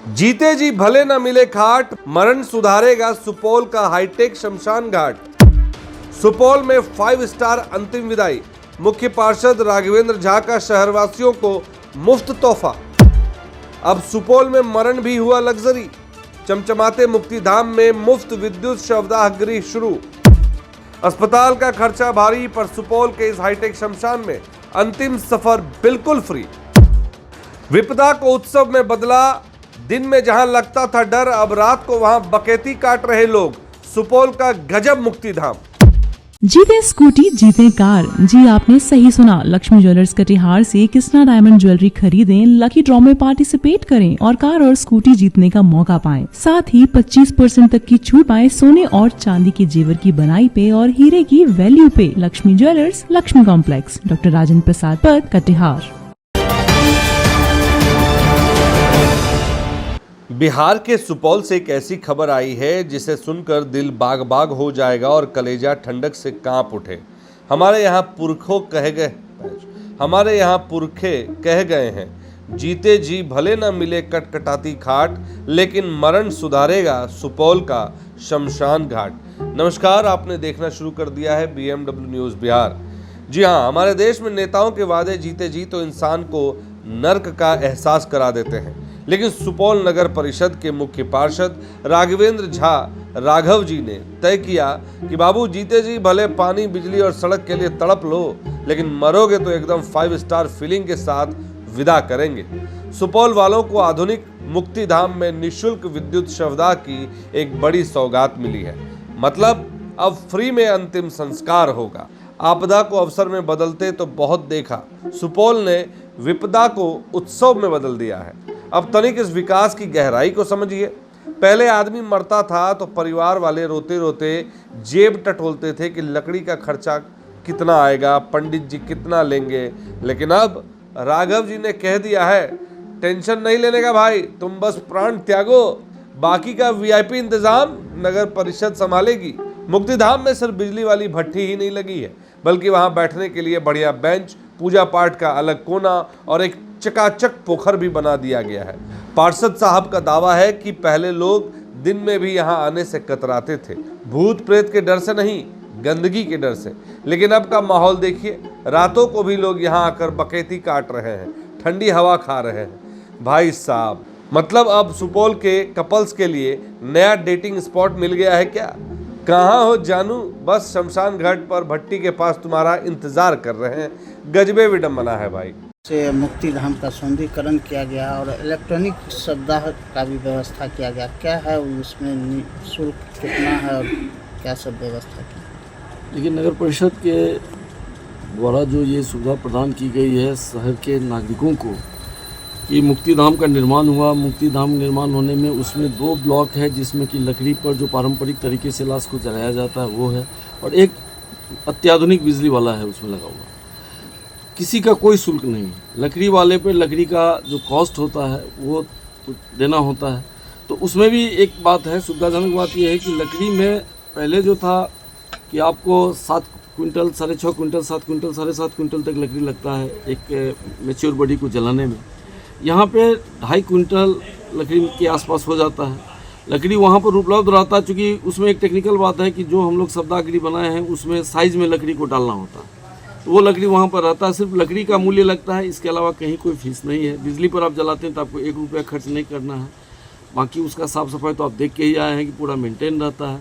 जीते जी भले न मिले खाट, मरण सुधारेगा सुपौल का हाईटेक शमशान घाट। सुपौल में 5 स्टार अंतिम विदाई, मुख्य पार्षद राघवेंद्र झा का शहरवासियों को मुफ्त तोहफा। अब सुपौल में मरण भी हुआ लग्जरी, चमचमाते मुक्तिधाम में मुफ्त विद्युत शवदाह गृह शुरू। अस्पताल का खर्चा भारी, पर सुपौल के इस हाईटेक शमशान में अंतिम सफर बिल्कुल फ्री। विपदा को उत्सव में बदला, दिन में जहां लगता था डर, अब रात को वहां बकैती काट रहे लोग। सुपौल का गजब मुक्तिधाम। जीते स्कूटी जीते कार। जी आपने सही सुना, लक्ष्मी ज्वेलर्स कटिहार से कृष्णा डायमंड ज्वेलरी खरीदें, लकी ड्रॉ में पार्टिसिपेट करें और कार और स्कूटी जीतने का मौका पाएं। साथ ही 25% तक की छूट पाएं सोने और चांदी के जेवर की बनाई पे और हीरे की वैल्यू पे। Lakshmi jewellers, Lakshmi complex, doctor Rajendra Prasad पथ, कटिहार। बिहार के सुपौल से एक ऐसी खबर आई है जिसे सुनकर दिल बाग बाग हो जाएगा और कलेजा ठंडक से कांप उठे। हमारे यहाँ पुरखे कह गए हैं, जीते जी भले न मिले कटकटाती खाट, लेकिन मरण सुधारेगा सुपौल का शमशान घाट। नमस्कार, आपने देखना शुरू कर दिया है BMW न्यूज़ बिहार। जी हाँ, हमारे देश में नेताओं के वादे जीते जी तो इंसान को नर्क का एहसास करा देते हैं, लेकिन सुपौल नगर परिषद के मुख्य पार्षद राघवेंद्र झा राघव जी ने तय किया कि बाबू जीते जी भले पानी, बिजली और सड़क के लिए तड़प लो, लेकिन मरोगे तो एकदम 5 स्टार फीलिंग के साथ विदा करेंगे। सुपौल वालों को आधुनिक मुक्तिधाम में निःशुल्क विद्युत शवदाह की एक बड़ी सौगात मिली है। मतलब अब फ्री में अंतिम संस्कार होगा। आपदा को अवसर में बदलते तो बहुत देखा, सुपौल ने विपदा को उत्सव में बदल दिया है। अब तनिक इस विकास की गहराई को समझिए। पहले आदमी मरता था तो परिवार वाले रोते रोते जेब टटोलते थे कि लकड़ी का खर्चा कितना आएगा, पंडित जी कितना लेंगे। लेकिन अब राघव जी ने कह दिया है, टेंशन नहीं लेने का भाई, तुम बस प्राण त्यागो, बाकी का VIP इंतजाम नगर परिषद संभालेगी। मुक्तिधाम में सिर्फ बिजली वाली भट्टी ही नहीं लगी है, बल्कि वहां बैठने के लिए बढ़िया बेंच, पूजा पाठ का अलग कोना और एक चकाचक पोखर भी बना दिया गया है। पार्षद साहब का दावा है कि पहले लोग दिन में भी यहां आने से कतराते थे, भूत प्रेत के डर से नहीं, गंदगी के डर से। लेकिन अब का माहौल देखिए, रातों को भी लोग यहां आकर बकैती काट रहे हैं, ठंडी हवा खा रहे हैं। भाई साहब, मतलब अब सुपौल के कपल्स के लिए नया डेटिंग स्पॉट मिल गया है क्या? कहाँ हो जानू, बस शमशान घाट पर भट्टी के पास तुम्हारा इंतजार कर रहे हैं। गजबे विडंबना है भाई। से मुक्तिधाम का सौंदर्यीकरण किया गया और इलेक्ट्रॉनिक शवदाह का भी व्यवस्था किया गया। क्या है उसमें शुल्क कितना है और क्या सब व्यवस्था की? लेकिन नगर परिषद के द्वारा जो ये सुविधा प्रदान की गई है शहर के नागरिकों को, कि मुक्तिधाम का निर्माण हुआ। मुक्तिधाम निर्माण होने में उसमें 2 ब्लॉक है, जिसमें कि लकड़ी पर जो पारंपरिक तरीके से लाश को जलाया जाता है वो है, और एक अत्याधुनिक बिजली वाला है उसमें लगा हुआ। किसी का कोई शुल्क नहीं है। लकड़ी वाले पे लकड़ी का जो कॉस्ट होता है वो देना होता है। तो उसमें भी एक बात है, सुविधाजनक बात यह है कि लकड़ी में पहले जो था कि आपको 7 क्विंटल, 6.5 क्विंटल, 7 क्विंटल, 7.5 क्विंटल तक लकड़ी लगता है एक मैच्योर बॉडी को जलाने में। यहाँ पे 2.5 क्विंटल लकड़ी के आसपास हो जाता है। लकड़ी वहाँ पर उपलब्ध रहता है, चूँकि उसमें एक टेक्निकल बात है कि जो हम लोग शवदाह बनाए हैं उसमें साइज़ में लकड़ी को डालना होता है, तो वो लकड़ी वहाँ पर रहता है। सिर्फ लकड़ी का मूल्य लगता है, इसके अलावा कहीं कोई फीस नहीं है। बिजली पर आप जलाते हैं तो आपको 1 रुपया खर्च नहीं करना है। बाकी उसका साफ़ सफाई तो आप देख के ही आए हैं कि पूरा मेंटेन रहता है।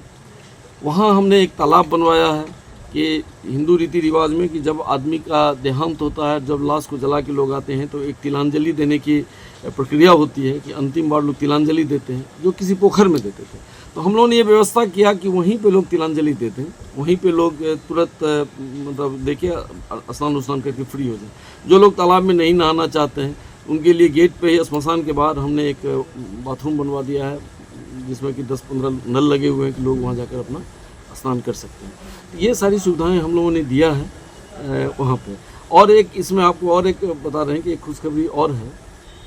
वहाँ हमने एक तालाब बनवाया है कि हिंदू रीति रिवाज में कि जब आदमी का देहांत होता है, जब लाश को जला के लोग आते हैं तो एक तिलांजलि देने की प्रक्रिया होती है कि अंतिम बार लोग तिलांजलि देते हैं, जो किसी पोखर में देते थे। तो हम लोगों ने ये व्यवस्था किया कि वहीं पे लोग तिलांजलि देते हैं, वहीं पे लोग तुरंत मतलब देखिए स्नान करके फ्री हो जाए। जो लोग तालाब में नहीं नहाना चाहते हैं उनके लिए गेट पे ही स्मशान के बाहर हमने एक बाथरूम बनवा दिया है, जिसमें कि 10-15 नल लगे हुए हैं कि लोग वहाँ जाकर अपना स्नान कर सकते हैं। तो ये सारी सुविधाएं हम लोगों ने दिया है वहाँ पे। और एक इसमें आपको और एक बता रहे हैं कि एक खुशखबरी और है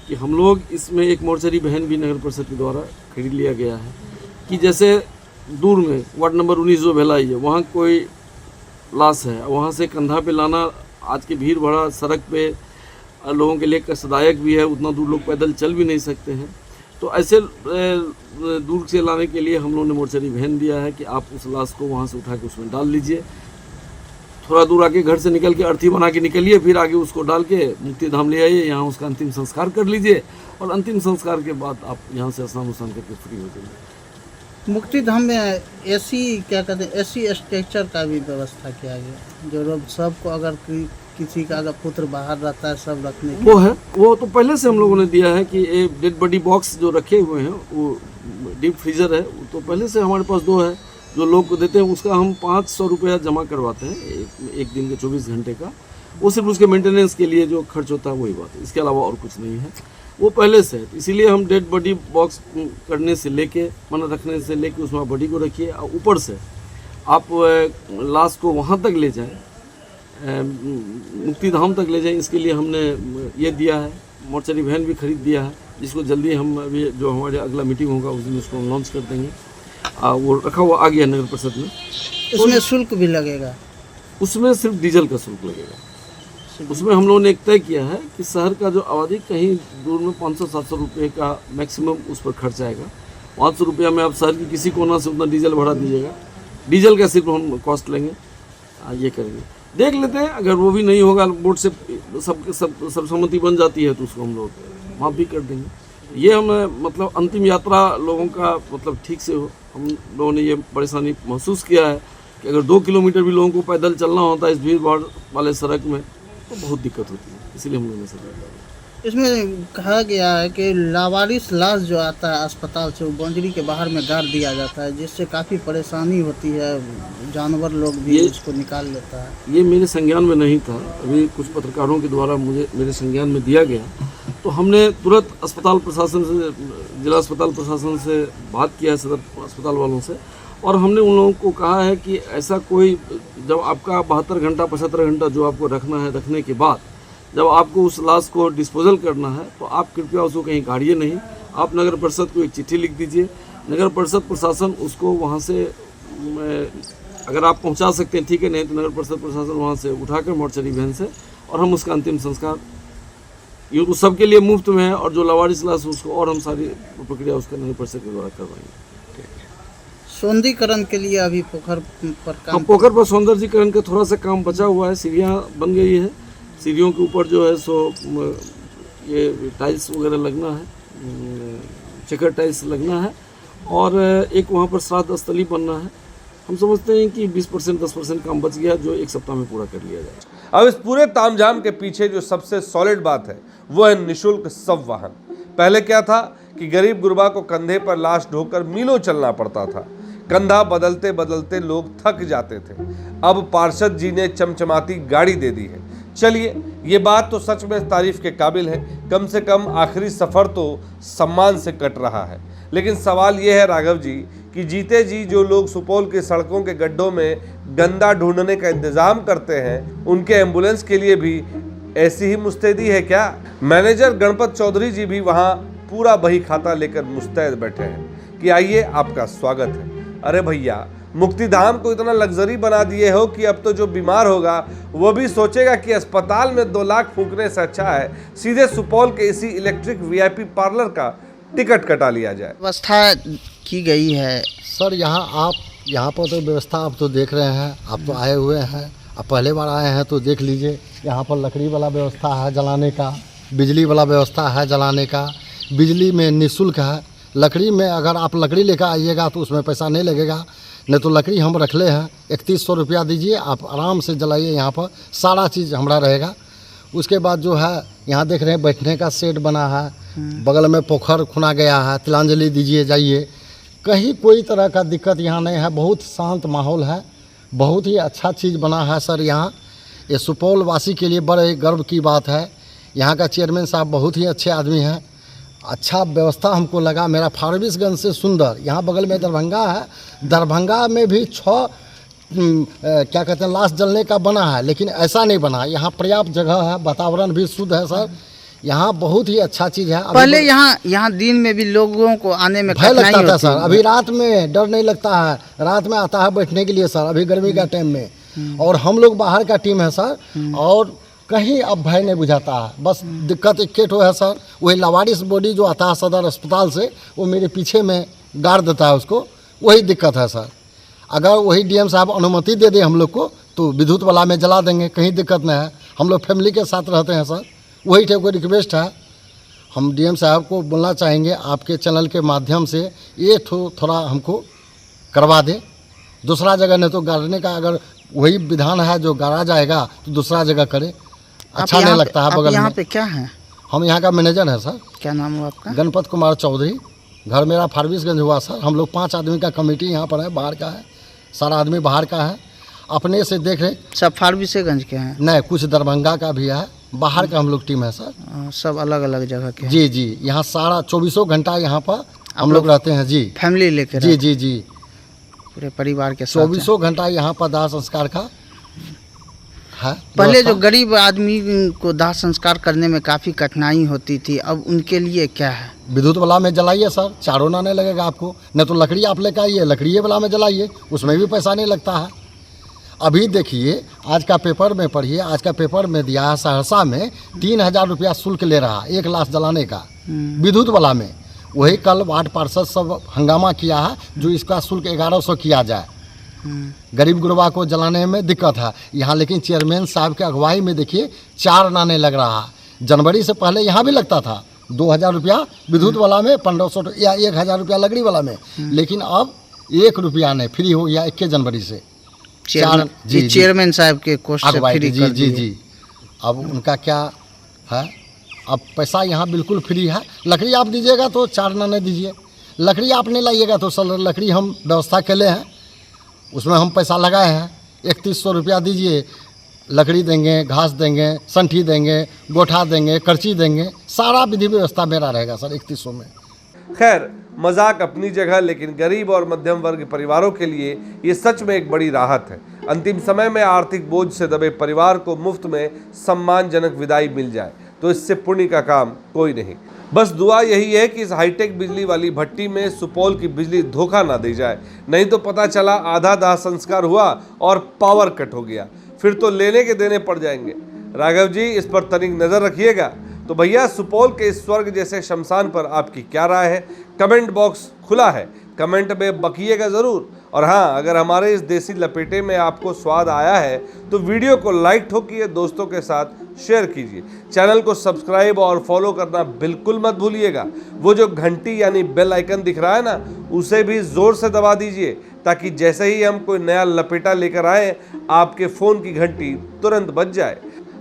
कि हम लोग इसमें एक मोर्चरी बहन भी नगर परिषद के द्वारा खरीद लिया गया है, कि जैसे दूर में वार्ड नंबर 19 जो भिलाई है, वहाँ कोई लाश है, वहाँ से कंधा पे लाना आज की भीड़ भरा सड़क पे लोगों के लिए कष्टदायक भी है, उतना दूर लोग पैदल चल भी नहीं सकते हैं। तो ऐसे दूर से लाने के लिए हम लोगों ने मोर्चरी वैन दिया है कि आप उस लाश को वहाँ से उठा के उसमें डाल लीजिए, थोड़ा दूर आके घर से निकल के अर्थी बना के निकलिए, फिर आगे उसको डाल के मुक्ति धाम ले आइए, यहाँ उसका अंतिम संस्कार कर लीजिए और अंतिम संस्कार के बाद आप यहाँ से स्नान उस्नान करके फ्री हो जाइए। मुक्ति धाम में एसी क्या कहते हैं, एसी स्ट्रक्चर का भी व्यवस्था किया गया, जो लोग सबको अगर किसी का अगर पुत्र बाहर रहता है सब रखने की। वो है, वो तो पहले से हम लोगों ने दिया है कि ये डेड बॉडी बॉक्स जो रखे हुए हैं वो डीप फ्रीजर है, वो तो पहले से हमारे पास 2 है जो लोग को देते हैं, उसका हम 500 रुपया जमा करवाते हैं एक दिन के 24 घंटे का। वो सिर्फ उसके मेंटेनेंस के लिए जो खर्च होता है वही बात है, इसके अलावा और कुछ नहीं है, वो पहले से है। इसीलिए हम डेड बॉडी बॉक्स करने से लेके रखने से लेके उसमें बॉडी को रखिए और ऊपर से आप लाश को वहाँ तक ले जाएं, मुक्ति धाम तक ले जाएं, इसके लिए हमने ये दिया है, मोर्चरी वैन भी खरीद दिया है, जिसको जल्दी हम अभी जो हमारे अगला मीटिंग होगा उस दिन उसको लॉन्च कर देंगे। वो रखा हुआ आ गया नगर परिषद में। उसमें शुल्क भी लगेगा? उसमें सिर्फ डीजल का शुल्क लगेगा। उसमें हम लोगों ने एक तय किया है कि शहर का जो आबादी कहीं दूर में 500-700 रुपये का मैक्सिमम उस पर खर्च आएगा। 500 रुपया में आप शहर की किसी कोना से उतना डीजल भरा दीजिएगा, डीजल का सिर्फ हम कॉस्ट लेंगे, ये करेंगे। देख लेते हैं, अगर वो भी नहीं होगा, बोर्ड से सब सहमति बन जाती है तो उसको हम लोग माफ़ भी कर देंगे। ये हम मतलब अंतिम यात्रा लोगों का मतलब ठीक से हो। हम लोगों ने ये परेशानी महसूस किया है कि अगर 2 किलोमीटर भी लोगों को पैदल चलना होता है इस भीड़ भाड़ वाले सड़क में तो बहुत दिक्कत होती है, इसीलिए हम लोगों ने सर इसमें कहा गया है कि लावारिस लाश जो आता है अस्पताल से वो बाउंड्री के बाहर में गाड़ दिया जाता है, जिससे काफ़ी परेशानी होती है, जानवर लोग भी उसको निकाल लेता है। ये मेरे संज्ञान में नहीं था, अभी कुछ पत्रकारों के द्वारा मेरे संज्ञान में दिया गया, तो हमने तुरंत अस्पताल प्रशासन से, जिला अस्पताल प्रशासन से बात किया है, सदर अस्पताल वालों से, और हमने उन लोगों को कहा है कि ऐसा कोई, जब आपका 72 घंटा 75 घंटा जो आपको रखना है, रखने के बाद जब आपको उस लाश को डिस्पोजल करना है तो आप कृपया उसको कहीं गाड़िए नहीं, आप नगर परिषद को एक चिट्ठी लिख दीजिए, नगर परिषद प्रशासन उसको वहाँ से अगर आप पहुँचा सकते हैं ठीक है, नहीं तो नगर परिषद प्रशासन वहाँ से उठाकर मोर्चरी वैन से और हम उसका अंतिम संस्कार ये उस सबके लिए मुफ्त में है, और जो लावारिस लाश उसको और हम सारी प्रक्रिया उसका नगर परिषद के द्वारा करवाएंगे। सौंदर्यीकरण के लिए अभी पोखर पर काम, पोखर पर सौंदर्यीकरण का थोड़ा सा काम बचा हुआ है, सीढ़ियाँ बन गई है, सीढ़ियों के ऊपर जो है सो ये टाइल्स वगैरह लगना है, चेकर टाइल्स लगना है, और एक वहाँ पर श्राद्ध स्थली बनना है। हम समझते हैं कि 20% 10% काम बच गया, जो 1 सप्ताह में पूरा कर लिया जाए। अब इस पूरे तामझाम के पीछे जो सबसे सॉलिड बात है वो है निःशुल्क शव वाहन। पहले क्या था कि गरीब गुरबा को कंधे पर लाश ढोकर मीलों चलना पड़ता था, कंधा बदलते बदलते लोग थक जाते थे। अब पार्षद जी ने चमचमाती गाड़ी दे दी है। चलिए, ये बात तो सच में तारीफ के काबिल है, कम से कम आखिरी सफ़र तो सम्मान से कट रहा है। लेकिन सवाल ये है राघव जी कि जीते जी जो लोग सुपौल के सड़कों के गड्ढों में गंदा ढूंढने का इंतज़ाम करते हैं, उनके एम्बुलेंस के लिए भी ऐसी ही मुस्तैदी है क्या? मैनेजर गणपत चौधरी जी भी वहाँ पूरा बही खाता लेकर मुस्तैद बैठे हैं कि आइए आपका स्वागत है। अरे भैया, मुक्तिधाम को इतना लग्जरी बना दिए हो कि अब तो जो बीमार होगा वो भी सोचेगा कि अस्पताल में 2 लाख फूकने से अच्छा है सीधे सुपौल के इसी इलेक्ट्रिक VIP पार्लर का टिकट कटा लिया जाए। व्यवस्था की गई है सर, यहाँ पर तो व्यवस्था आप तो देख रहे हैं, आप तो आए हुए हैं, आप पहले बार आए हैं तो देख लीजिए। यहाँ पर लकड़ी वाला व्यवस्था है जलाने का, बिजली वाला व्यवस्था है जलाने का, बिजली में निःशुल्क है। लकड़ी में अगर आप लकड़ी लेकर आइएगा तो उसमें पैसा नहीं लगेगा, नहीं तो लकड़ी हम रख ले हैं, 3100 रुपया दीजिए, आप आराम से जलाइए। यहाँ पर सारा चीज़ हमारा रहेगा। उसके बाद जो है यहाँ देख रहे हैं बैठने का सेट बना है, बगल में पोखर खुना गया है, तिलांजलि दीजिए जाइए, कहीं कोई तरह का दिक्कत यहाँ नहीं है। बहुत शांत माहौल है, बहुत ही अच्छा चीज़ बना है सर। यहाँ ये सुपौल वासी के लिए बड़े गर्व की बात है। यहाँ का चेयरमैन साहब बहुत ही अच्छे आदमी हैं, अच्छा व्यवस्था हमको लगा। मेरा फारबिसगंज से सुंदर, यहाँ बगल में दरभंगा है, दरभंगा में भी 6 क्या कहते हैं लाश जलने का बना है, लेकिन ऐसा नहीं बना। यहाँ पर्याप्त जगह है, वातावरण भी शुद्ध है सर। यहाँ बहुत ही अच्छा चीज़ है। पहले यहाँ दिन में भी लोगों को आने में भय लगता था सर, अभी रात में डर नहीं लगता है, रात में आता है बैठने के लिए सर, अभी गर्मी का टाइम में। और हम लोग बाहर का टीम है सर, और कहीं अब भय नहीं बुझाता है। बस दिक्कत एक ठो है सर, वही लावारिस बॉडी जो आता है सदर अस्पताल से, वो मेरे पीछे में गाड़ देता है उसको, वही दिक्कत है सर। अगर वही डीएम साहब अनुमति दे दे हम लोग को तो विद्युत वाला में जला देंगे, कहीं दिक्कत नहीं है। हम लोग फैमिली के साथ रहते हैं सर, वही ठे कोई रिक्वेस्ट है। हम डीएम साहब को बोलना चाहेंगे आपके चैनल के माध्यम से ये थोड़ा हमको करवा दें, दूसरा जगह नहीं तो गाड़ने का अगर वही विधान है जो गाड़ा जाएगा तो दूसरा जगह करे, अच्छा नहीं लगता है। बगल यहाँ में पे क्या है? हम यहाँ का मैनेजर है सर। क्या नाम हुआ आपका? गणपत कुमार चौधरी, घर मेरा फारबिसगंज हुआ सर। हम लोग 5 आदमी का कमेटी यहाँ पर है, बाहर का है, सारा आदमी बाहर का है। अपने से देख रहे सब फारबिसगंज के हैं? नहीं, कुछ दरभंगा का भी है, बाहर का हम लोग टीम है सर। सब अलग अलग जगह के हैं? जी जी, यहाँ सारा 24 घंटा यहाँ पर हम लोग रहते हैं जी। फैमिली लेकर? जी जी जी, पूरे परिवार के साथ? 24 घंटा यहाँ पर दाह संस्कार का है। पहले जो गरीब आदमी को दाह संस्कार करने में काफ़ी कठिनाई होती थी, अब उनके लिए क्या है? विद्युत वाला में जलाइए सर, चारों ना नहीं लगेगा आपको, नहीं तो लकड़ी आप लेकर आइए, लकड़ी वाला में जलाइए, उसमें भी पैसा नहीं लगता है। अभी देखिए आज का पेपर में पढ़िए, आज का पेपर में दिया है सहरसा में 3000 रुपया शुल्क ले रहा है 1 लाख जलाने का विद्युत वाला में। वही कल वार्ड पार्षद सब हंगामा किया है जो इसका शुल्क 1100 किया जाए। गरीब गुरबा को जलाने में दिक्कत है यहाँ, लेकिन चेयरमैन साहब के अगुवाई में देखिए 4 आने लग रहा है। जनवरी से पहले यहाँ भी लगता था 2000 रुपया विद्युत वाला में, 1500 या 1000 रुपया लकड़ी वाला में, लेकिन अब 1 रुपया नहीं, फ्री हो गया 21 जनवरी से। चेयरमैन साहब के कोष से फ्री जी कर जी दिए। जी। अब उनका क्या है, अब पैसा यहाँ बिल्कुल फ्री है। लकड़ी आप दीजिएगा तो 4 आने दीजिए, लकड़ी आप नहीं लाइएगा तो सर लकड़ी हम व्यवस्था के लिए हैं, उसमें हम पैसा लगाए हैं। 3100 रुपया दीजिए, लकड़ी देंगे, घास देंगे, संठी देंगे, गोठा देंगे, करची देंगे, सारा विधि व्यवस्था मेरा रहेगा सर 3100 में। खैर, मजाक अपनी जगह, लेकिन गरीब और मध्यम वर्ग परिवारों के लिए ये सच में एक बड़ी राहत है। अंतिम समय में आर्थिक बोझ से दबे परिवार को मुफ्त में सम्मानजनक विदाई मिल जाए तो इससे पुण्य का काम कोई नहीं। बस दुआ यही है कि इस हाईटेक बिजली वाली भट्टी में सुपौल की बिजली धोखा ना दे जाए, नहीं तो पता चला आधा दाह संस्कार हुआ और पावर कट हो गया, फिर तो लेने के देने पड़ जाएंगे। राघव जी, इस पर तनिक नज़र रखिएगा। तो भैया, सुपौल के इस स्वर्ग जैसे शमशान पर आपकी क्या राय है? कमेंट बॉक्स खुला है, कमेंट में बकिएगा ज़रूर। और हाँ, अगर हमारे इस देसी लपेटे में आपको स्वाद आया है तो वीडियो को लाइक ठोकिए, दोस्तों के साथ शेयर कीजिए, चैनल को सब्सक्राइब और फॉलो करना बिल्कुल मत भूलिएगा। वो जो घंटी यानी बेल आइकन दिख रहा है ना, उसे भी ज़ोर से दबा दीजिए ताकि जैसे ही हम कोई नया लपेटा लेकर आए आपके फ़ोन की घंटी तुरंत बज जाए।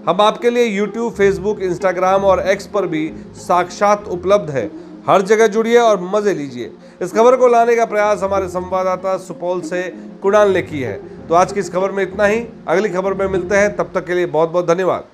हम आपके लिए YouTube, Facebook, Instagram और X पर भी साक्षात उपलब्ध है। हर जगह जुड़िए और मज़े लीजिए। इस खबर को लाने का प्रयास हमारे संवाददाता सुपौल से कुणाल ने की है। तो आज की इस खबर में इतना ही, अगली खबर में मिलते हैं, तब तक के लिए बहुत बहुत धन्यवाद।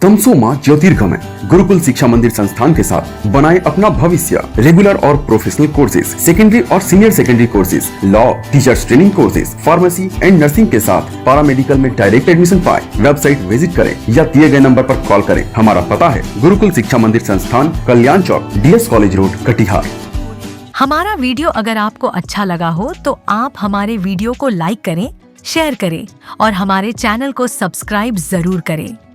तमसोमा ज्योतिर्गमय गुरुकुल शिक्षा मंदिर संस्थान के साथ बनाए अपना भविष्य। रेगुलर और प्रोफेशनल कोर्सेज, सेकेंडरी और senior secondary courses, law, teachers training courses, pharmacy and nursing के साथ पैरामेडिकल में डायरेक्ट एडमिशन पाए। वेबसाइट विजिट करें या दिए गए नंबर पर कॉल करें। हमारा पता है गुरुकुल शिक्षा मंदिर संस्थान, कल्याण चौक, DS कॉलेज रोड, कटिहार। हमारा वीडियो अगर आपको अच्छा लगा हो तो आप हमारे वीडियो को लाइक करें, शेयर करें और हमारे चैनल को सब्सक्राइब जरूर करें।